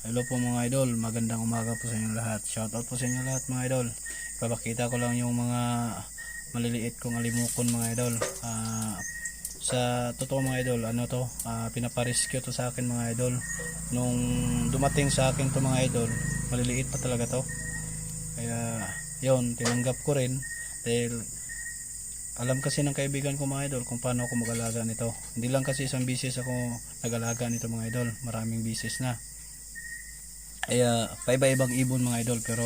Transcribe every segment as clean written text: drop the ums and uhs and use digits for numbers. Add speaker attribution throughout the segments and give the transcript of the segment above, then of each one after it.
Speaker 1: Hello po mga idol, magandang umaga po sa inyo lahat. Shoutout po sa inyo lahat mga idol. Ipapakita ko lang yung mga maliliit kong alimukon mga idol. Sa totoo mga idol, pinaparescue to sa akin mga idol. Nung dumating sa akin to mga idol, maliliit pa talaga to. Kaya yon, tinanggap ko rin dahil alam kasi ng kaibigan ko mga idol kung paano ako mag-alaga nito. Hindi lang kasi isang bisis ako nag-alaga nito mga idol, maraming bisis na. Kaya paiba-ibang ibon mga idol, pero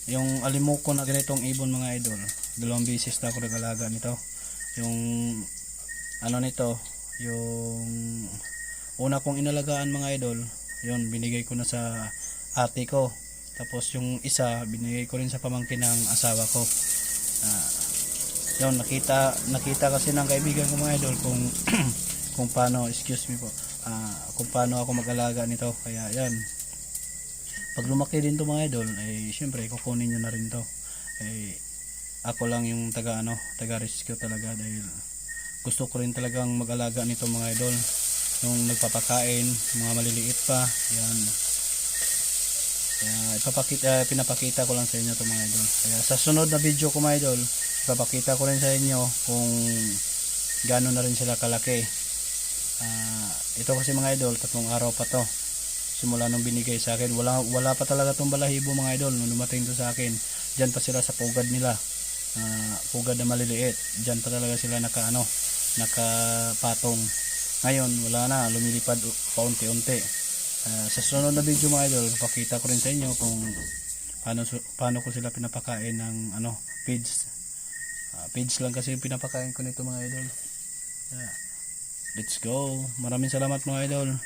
Speaker 1: yung alimoko na ganitong ibon mga idol, dalawang bisis na ako nag-alaga nito. Yung ano nito, yung una kong inalagaan mga idol, yun binigay ko na sa ate ko. Tapos yung isa binigay ko rin sa pamangkin ng asawa ko. Ah, yun nakita kasi ng kaibigan ko mga idol kung kung paano, excuse me po, kung paano ako mag-alaga nito. Kaya yan, pag lumaki din to mga idol, eh syempre kukunin nyo na rin to. Eh ako lang yung taga rescue talaga dahil gusto ko rin talagang mag-alaga nito mga idol. Nung nagpapakain, mga maliliit pa, yan. Kaya pinapakita ko lang sa inyo to mga idol. Kaya sa sunod na video ko mga idol, ipapakita ko rin sa inyo kung gaano na rin sila kalaki. Ito kasi mga idol, 3 araw pa to simula nung binigay sa akin. Wala pa talaga tong balahibo mga idol nung dumating to sa akin. Diyan pa sila sa pugad nila, pugad na maliliit. Diyan pa talaga sila nakapatong. Ngayon wala na, lumilipad paunti-unti. Sa sunod na video mga idol, pakita ko rin sa inyo kung paano ko sila pinapakain ng feeds. Feeds lang kasi yung pinapakain ko nito mga idol. Let's go. Maraming salamat mga idol.